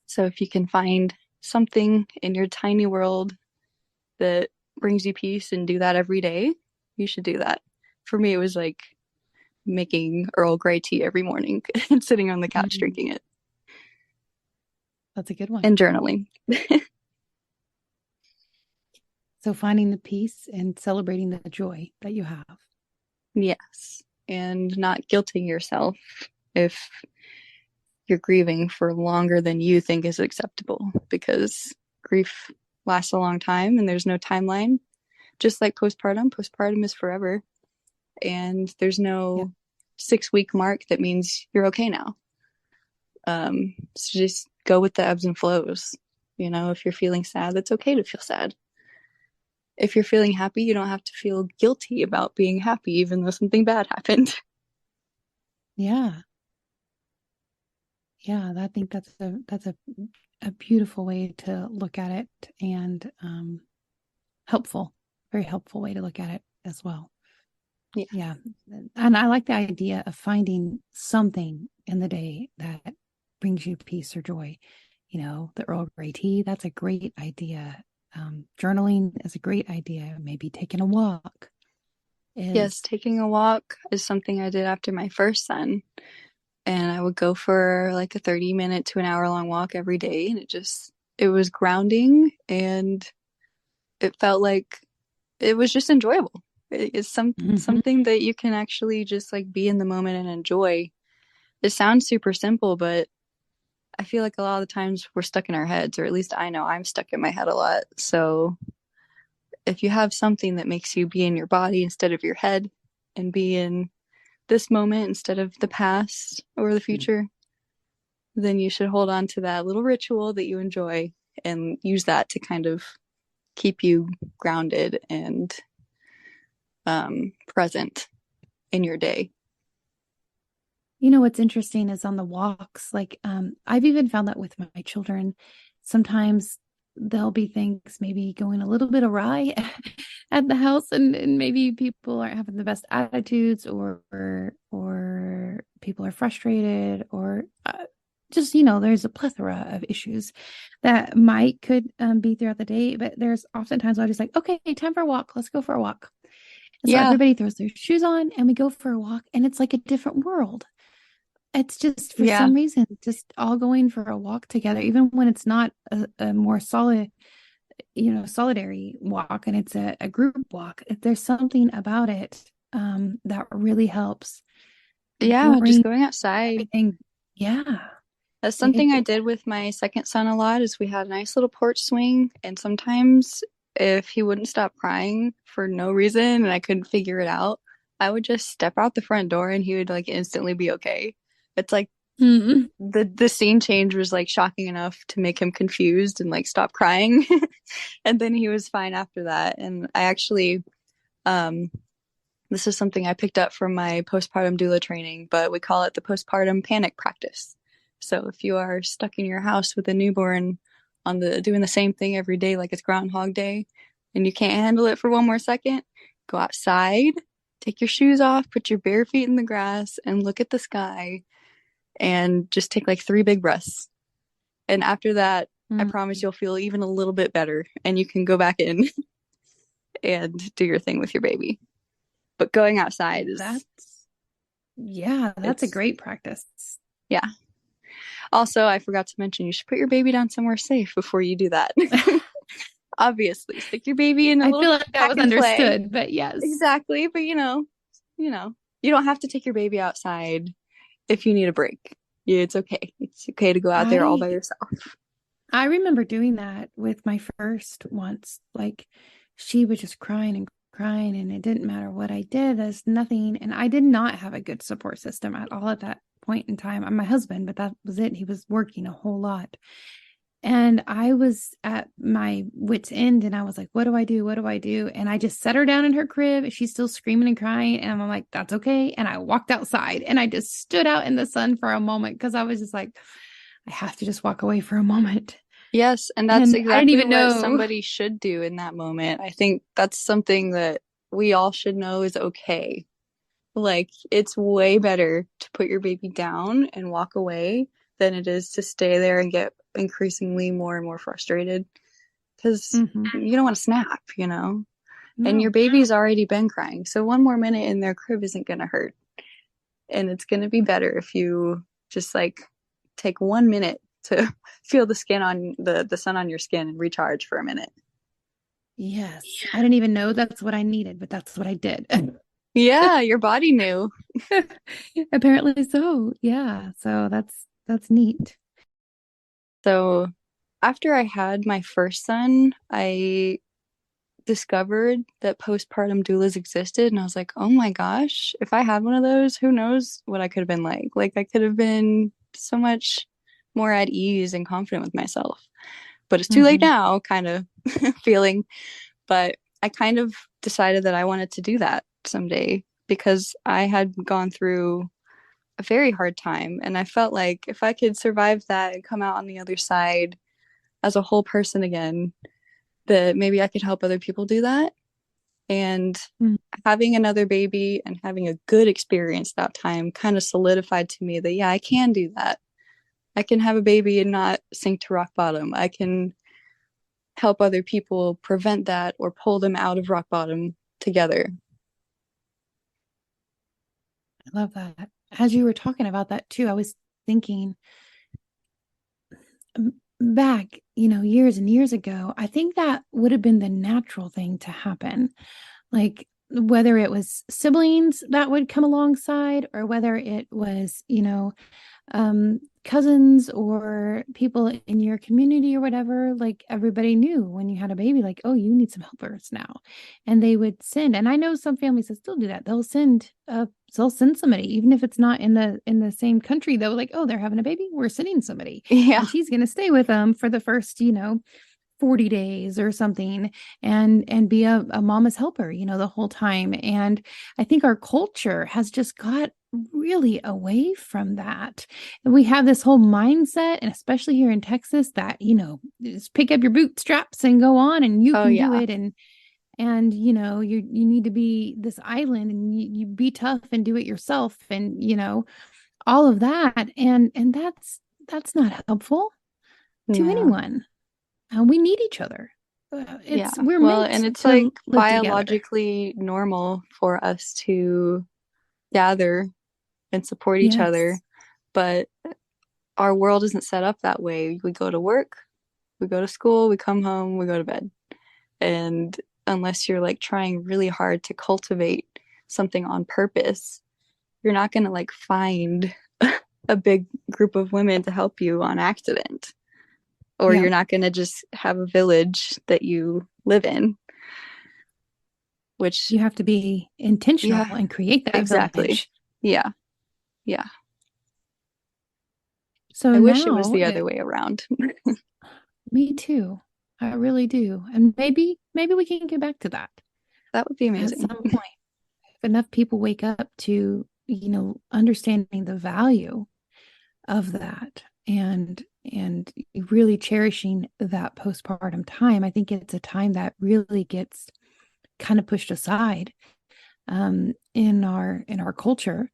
So if you can find something in your tiny world that brings you peace and do that every day, you should do that. For me, it was like making Earl Grey tea every morning and sitting on the couch Mm. drinking it That's a good one. and journaling. So finding the peace and celebrating the joy that you have. Yes. And not guilting yourself if you're grieving for longer than you think is acceptable because grief lasts a long time and there's no timeline. Just like postpartum is forever. And there's Yeah. no 6 week mark that means you're okay now. So just go with the ebbs and flows. If you're feeling sad, that's okay to feel sad. If you're feeling happy, you don't have to feel guilty about being happy, even though something bad happened. Yeah. Yeah. I think that's a beautiful way to look at it and helpful, very helpful way to look at it as well. Yeah. Yeah. And I like the idea of finding something in the day that brings you peace or joy. The Earl Grey tea, that's a great idea. Journaling is a great idea. Maybe taking a walk Yes, is. taking a walk is something I did after my first son. And I would go for like a 30-minute to an hour long walk every day. And it was grounding and it felt like it was just enjoyable. It's Mhm. something that you can actually just like be in the moment and enjoy. It sounds super simple, but I feel like a lot of the times we're stuck in our heads, or at least I know I'm stuck in my head a lot. So if you have something that makes you be in your body instead of your head and be in this moment instead of the past or the future, then you should hold on to that little ritual that you enjoy and use that to kind of keep you grounded and present in your day. What's interesting is on the walks, like I've even found that with my children, sometimes there'll be things maybe going a little bit awry at the house and maybe people aren't having the best attitudes or people are frustrated or just there's a plethora of issues that might could be throughout the day, but there's oftentimes I'm just like, okay, time for a walk, let's go for a walk. And so Yeah, everybody throws their shoes on and we go for a walk and it's like a different world. It's just for yeah, some reason, just all going for a walk together, even when it's not a more solitary walk and it's a group walk. There's something about it that really helps yeah. Just bring going outside. everything. Yeah. That's something I It, did with my second son a lot. Is we had a nice little porch swing, and sometimes if he wouldn't stop crying for no reason and I couldn't figure it out, I would just step out the front door and he would like instantly be okay. It's like Mm. The scene change was like shocking enough to make him confused and like stop crying. And then he was fine after that. And I actually um this is something I picked up from my postpartum doula training, but we call it the postpartum panic practice. So if you are stuck in your house with a newborn on the doing the same thing every day like it's Groundhog Day and you can't handle it for one more second, go outside, take your shoes off, put your bare feet in the grass and look at the sky and just take like 3 big breaths. And after that, I Mm. promise you'll feel even a little bit better and you can go back in and do your thing with your baby. But going outside is That's, yeah, that's a it's great practice. yeah. Also, I forgot to mention you should put your baby down somewhere safe before you do that. Obviously, stick your baby in a I little feel like that pack was and play. understood, but yes. Exactly, but you don't have to take your baby outside if you need a break. Yeah, it's okay. It's okay to go out there all I by yourself. I remember doing that with my first once. Like she was just crying and crying, and it didn't matter what I did. There's nothing. And I did not have a good support system at all at that point in time. I'm my husband, but that was it. He was working a whole lot. And I was at my wit's end and I was like, what do I do? What do I do? And I just set her down in her crib. She's still screaming and crying. And I'm like, that's okay. And I walked outside and I just stood out in the sun for a moment because I was just like, I have to just walk away for a moment. Yes, and that's And I didn't exactly even what know. somebody should do in that moment. I think that's something that we all should know is okay. Like, it's way better to put your baby down and walk away than it is to stay there and get increasingly more and more frustrated because Mhm. you don't want to snap, you know? And your No. baby's already been crying. So one more minute in their crib isn't going to hurt. And it's going to be better if you just like take 1 minute to feel the skin on the sun on your skin and recharge for a minute. Yes. I didn't even know that's what I needed, but that's what I did. Yeah, your body knew. Apparently so. Yeah. So that's neat. So after I had my first son, I discovered that postpartum doulas existed and I was like, "Oh my gosh, if I had one of those, who knows what I could have been like? Like I could have been so much more at ease and confident with myself." But it's too late Hmm. now, kind of feeling. But I kind of decided that I wanted to do that someday because I had gone through a very hard time and I felt like if I could survive that and come out on the other side as a whole person again, that maybe I could help other people do that. And having another baby and having a good experience that time kind of solidified to me that, yeah, I can do that. I can have a baby and not sink to rock bottom. I can help other people prevent that or pull them out of rock bottom together. I love that. As you were talking about that too, I was thinking back, years and years ago, I think that would have been the natural thing to happen. Like whether it was siblings that would come alongside or whether it was, cousins or people in your community or whatever, like everybody knew when you had a baby, like, oh, you need some helpers now. And they would send, and I know some families that still do that. They'll send somebody, even if it's not in the same country, though, like, oh, they're having a baby, we're sending somebody. Yeah. And she's gonna stay with them for the first, 40 days or something and be a mama's helper, the whole time. And I think our culture has just got really away from that. And we have this whole mindset, and especially here in Texas, that, just pick up your bootstraps and go on and you Oh, can do yeah. it. And you need to be this island and you be tough and do it yourself and all of that. And that's not helpful to No. anyone. We need each other. Yeah. We're Well, meant and it's like to live together. biologically normal for us to gather and support each other, Yes. but our world isn't set up that way. We go to work, we go to school, we come home, we go to bed. And unless you're like trying really hard to cultivate something on purpose, you're not going to like find a big group of women to help you on accident. Or Yeah. you're not going to just have a village that you live in, which, You have to be intentional yeah, and create that exactly. village. Yeah. Yeah. So I wish it was now the other way around. me too. I really do. And maybe we can get back to that That would be at amazing. some point. If enough people wake up to, understanding the value of that and really cherishing that postpartum time. I think it's a time that really gets kind of pushed aside in our culture,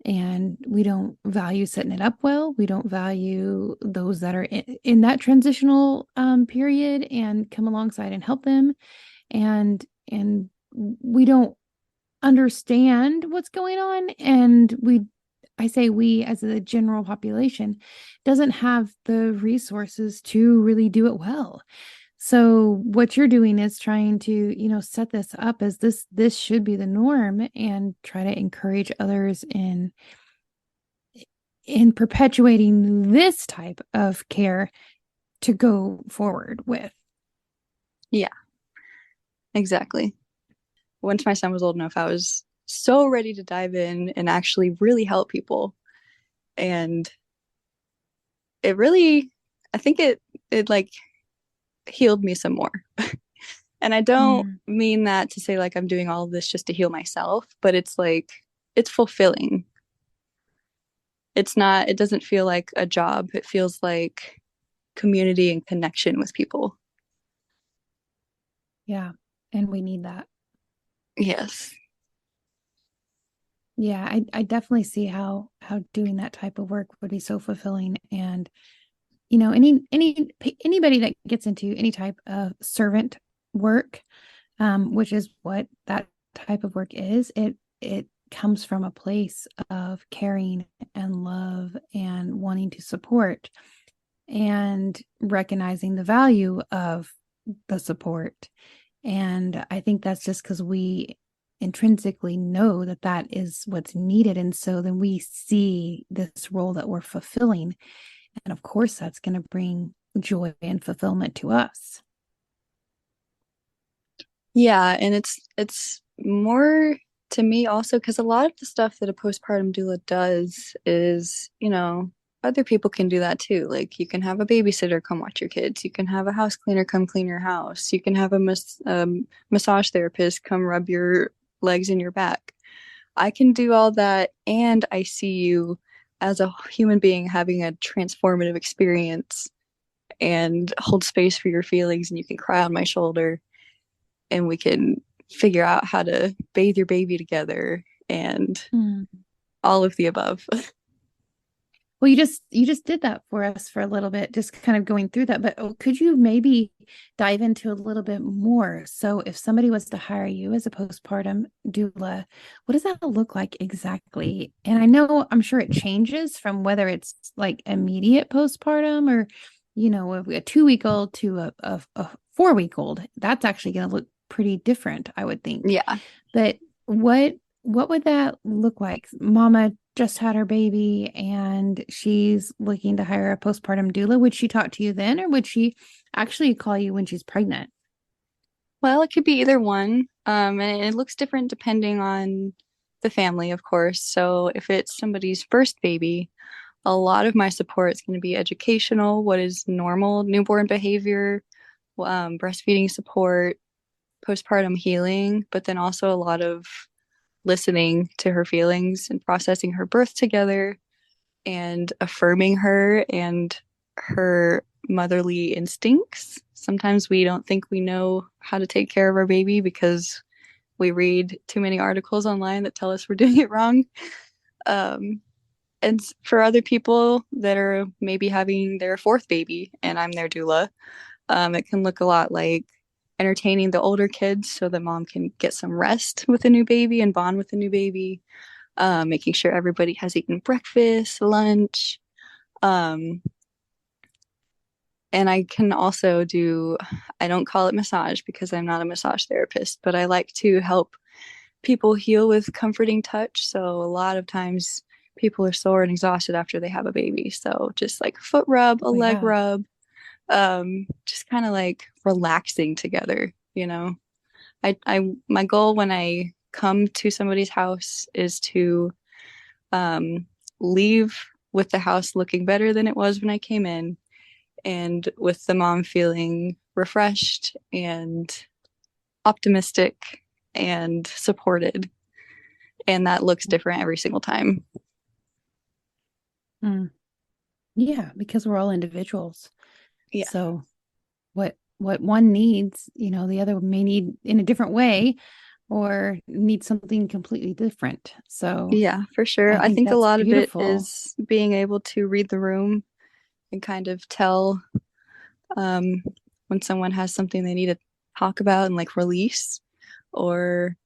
and we don't value setting it up well. We don't value those that are in that transitional period and come alongside and help them, and we don't understand what's going on, and I say we as a general population doesn't have the resources to really do it well. So what you're doing is trying to, set this up as this should be the norm, and try to encourage others in perpetuating this type of care to go forward with. Yeah, exactly. Once my son was old enough, I was so ready to dive in and actually really help people. And it really, I think it like healed me some more. And I don't Mm, mean that to say like I'm doing all of this just to heal myself, but it's like it's fulfilling. It's not, it doesn't feel like a job. It feels like community and connection with people. yeah. And we need that. Yes. Yeah, I definitely see how doing that type of work would be so fulfilling. And anybody that gets into any type of servant work, which is what that type of work is, it comes from a place of caring and love and wanting to support and recognizing the value of the support. And I think that's just because we intrinsically know that that is what's needed. And so then we see this role that we're fulfilling. And of course, that's going to bring joy and fulfillment to us. Yeah, and it's more to me also because a lot of the stuff that a postpartum doula does is, other people can do that too. Like you can have a babysitter come watch your kids. You can have a house cleaner come clean your house. You can have a massage therapist come rub your legs and your back. I can do all that, and I see you as a human being having a transformative experience and hold space for your feelings, and you can cry on my shoulder and we can figure out how to bathe your baby together and Mm. all of the above. Well, you just did that for us for a little bit, just kind of going through that. But could you maybe dive into a little bit more? So, if somebody was to hire you as a postpartum doula, what does that look like exactly? And I'm sure it changes from whether it's like immediate postpartum or, a 2-week old to a 4-week old. That's actually going to look pretty different, I would think. Yeah. But what would that look like? Mama just had her baby and she's looking to hire a postpartum doula. Would she talk to you then, or would she actually call you when she's pregnant? Well, it could be either one. And it looks different depending on the family, of course. So if it's somebody's first baby, a lot of my support is going to be educational, what is normal newborn behavior, breastfeeding support, postpartum healing, but then also a lot of listening to her feelings and processing her birth together and affirming her and her motherly instincts. Sometimes we don't think we know how to take care of our baby because we read too many articles online that tell us we're doing it wrong. Um, and for other people that are maybe having their fourth baby and I'm their doula, it can look a lot like entertaining the older kids so that mom can get some rest with a new baby and bond with a new baby, making sure everybody has eaten breakfast, lunch. Um, and I can also do, I don't call it massage because I'm not a massage therapist, but I like to help people heal with comforting touch. So a lot of times people are sore and exhausted after they have a baby. So just like a foot rub, a Oh, leg yeah. rub, just kind of like relaxing together, my goal when I come to somebody's house is to um, leave with the house looking better than it was when I came in, and with the mom feeling refreshed and optimistic and supported. And that looks different every single time. Mm. Yeah, because we're all individuals. Yeah. So what one needs, the other may need in a different way or need something completely different. So Yeah, for sure. I I think think a that's lot of it beautiful. is being able to read the room and kind of tell um, when someone has something they need to talk about and like release, or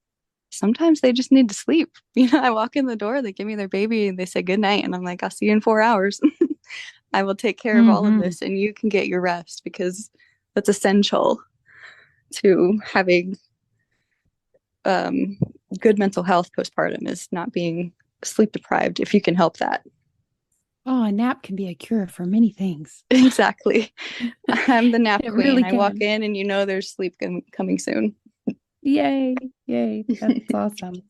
sometimes they just need to sleep. I walk in the door, they give me their baby and they say good night, and I'm like, I'll see you in 4 hours. I will take care of all of Hmm. this and you can get your rest, because that's essential to having um, good mental health postpartum, is not being sleep deprived if you can help that. Oh, a nap can be a cure for many things. Exactly. I'm the nap It queen. really I walk can. in and there's sleep coming soon. Yay. Yay. That's awesome.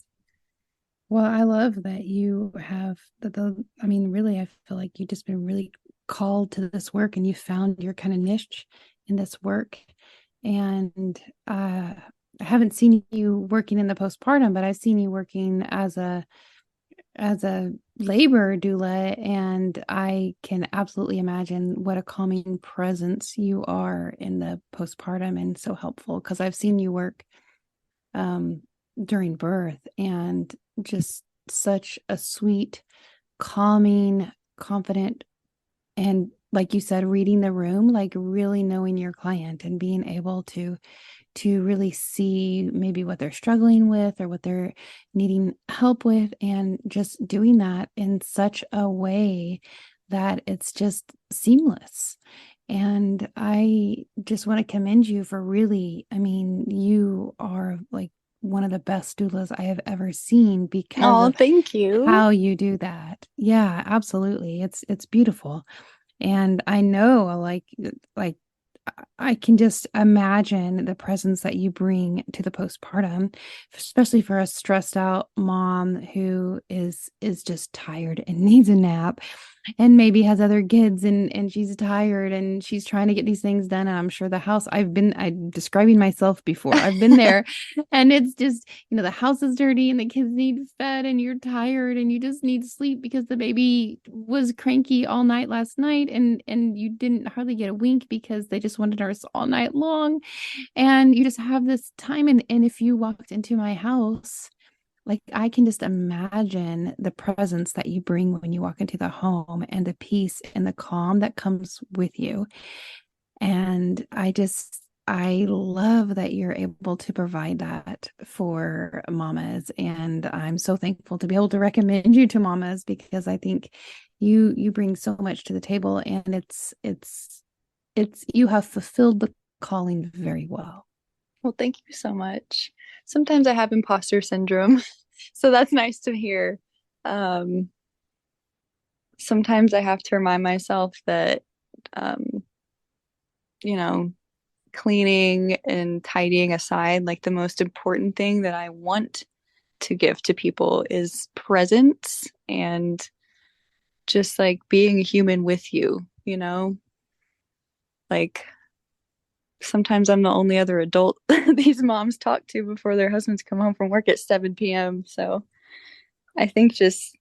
Well, I love that you have I mean, really, I feel like you've just been really called to this work and you found your kind of niche in this work. And I haven't seen you working in the postpartum, but I've seen you working as a labor doula, and I can absolutely imagine what a calming presence you are in the postpartum and so helpful because I've seen you work um, during birth and just such a sweet, calming, confident, and like you said, reading the room, like really knowing your client and being able to really see maybe what they're struggling with or what they're needing help with, and just doing that in such a way that it's just seamless. And I just want to commend you for really, I mean, you are like one of the best doulas I have ever seen because Oh, of thank you. how you do that. Yeah, absolutely. It's beautiful. And I know like I can just imagine the presence that you bring to the postpartum, especially for a stressed out mom who is just tired and needs a nap and maybe has other kids and she's tired and she's trying to get these things done. And I'm sure the house, I'm describing myself before, I've been there, and it's just, the house is dirty and the kids need fed and you're tired and you just need sleep because the baby was cranky all night last night, and you didn't hardly get a wink because they just wanted us all night long, and you just have this time. And if you walked into my house, like I can just imagine the presence that you bring when you walk into the home and the peace and the calm that comes with you. And I love that you're able to provide that for mamas. And I'm so thankful to be able to recommend you to mamas because I think you bring so much to the table, and it's you have fulfilled the calling very well. Well, thank you so much. Sometimes I have imposter syndrome, so that's nice to hear. Um, Sometimes I have to remind myself that, um, you know, cleaning and tidying aside, like the most important thing that I want to give to people is presence and just like being a human with you. Like sometimes I'm the only other adult these moms talk to before their husbands come home from work at 7 p.m. So I think just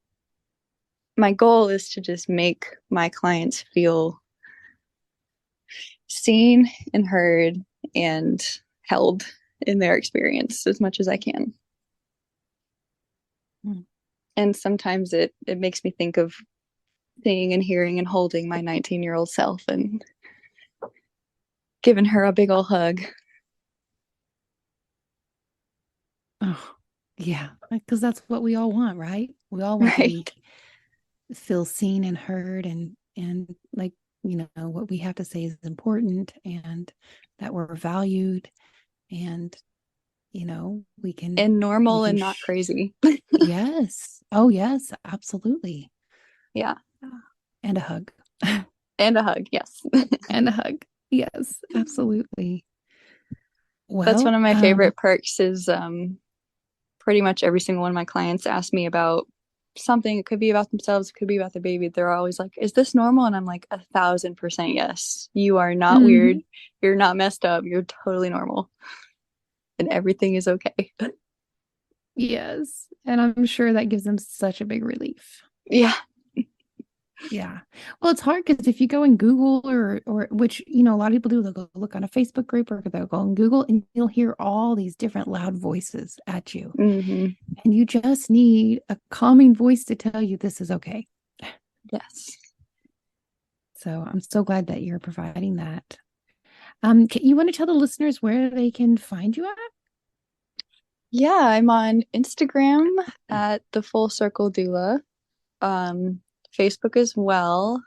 my goal is to just make my clients feel seen and heard and held in their experience as much as I can. Mm. And sometimes it makes me think of seeing and hearing and holding my 19-year-old self and giving her a big old hug. Oh, yeah, because that's what we all want, right? We all want to be Right. feel seen and heard, and like, what we have to say is important, and that we're valued, and we can And we normal can and not crazy. yes. Oh, yes, absolutely. Yeah. And a hug. And a hug. Yes. And a hug. Yes, absolutely. That's one Well, of my favorite perks is pretty much every single one of my clients ask me about something. It could be about themselves, it could be about the baby. They're always like, "Is this normal?" And I'm like, 1,000% yes. You are not weird. Mhm. You're not messed up. You're totally normal, and everything is okay. Yes. And I'm sure that gives them such a big relief. Yeah. Yeah. Well, it's hard because if you go in Google or which, a lot of people do, they'll go look on a Facebook group or they'll go on Google and you'll hear all these different loud voices at you. Hmm. And you just need a calming voice to tell you this is okay. Yes. So I'm so glad that you're providing that. You want to tell the listeners where they can find you at? Yeah, I'm on Instagram at the Full Circle Doula. Um, Facebook as well.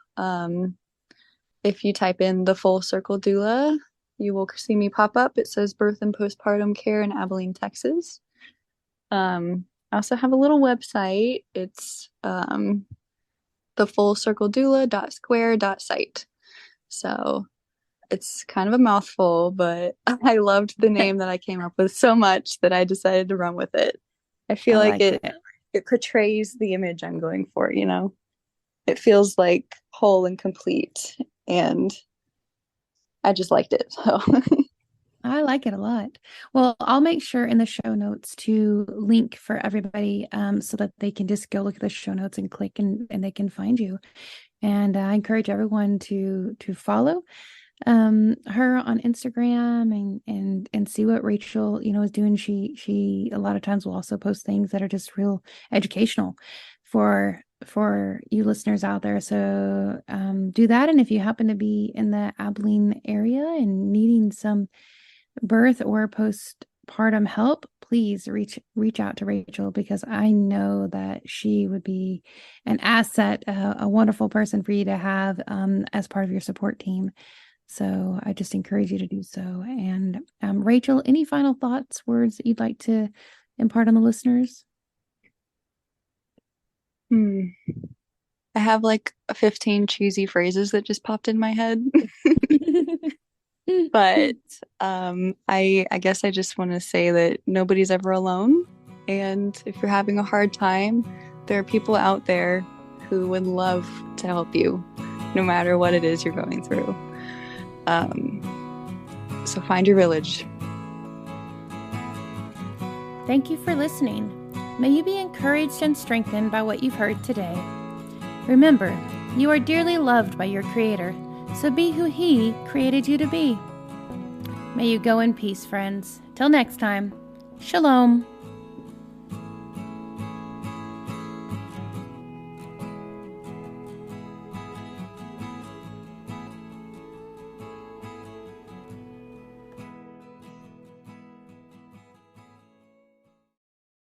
If you type in the Full Circle Doula, you will see me pop up. It says birth and postpartum care in Abilene, Texas. I also have a little website. It's thefullcircledoula.square.site. So it's kind of a mouthful, but I loved the name that I came up with so much that I decided to run with it. I I feel like like it it. it portrays the image I'm going for, you know. It feels like whole and complete, and I just liked it. So I like it a lot. Well, I'll make sure in the show notes to link for everybody so that they can just go look at the show notes and click and they can find you. And I encourage everyone to follow her on Instagram and see what Rachel, is doing. She a lot of times will also post things that are just real educational for you listeners out there. So do that. And if you happen to be in the Abilene area and needing some birth or postpartum help, please reach out to Rachel because I know that she would be an asset, a wonderful person for you to have as part of your support team. So I just encourage you to do so. And Rachel, any final thoughts, words that you'd like to impart on the listeners? hmm. I have like 15 cheesy phrases that just popped in my head. But I guess I just want to say that nobody's ever alone. And if you're having a hard time, there are people out there who would love to help you, no matter what it is you're going through. Um, so find your village. Thank you for listening. May you be encouraged and strengthened by what you've heard today. Remember, you are dearly loved by your Creator, so be who He created you to be. May you go in peace, friends. Till next time, Shalom.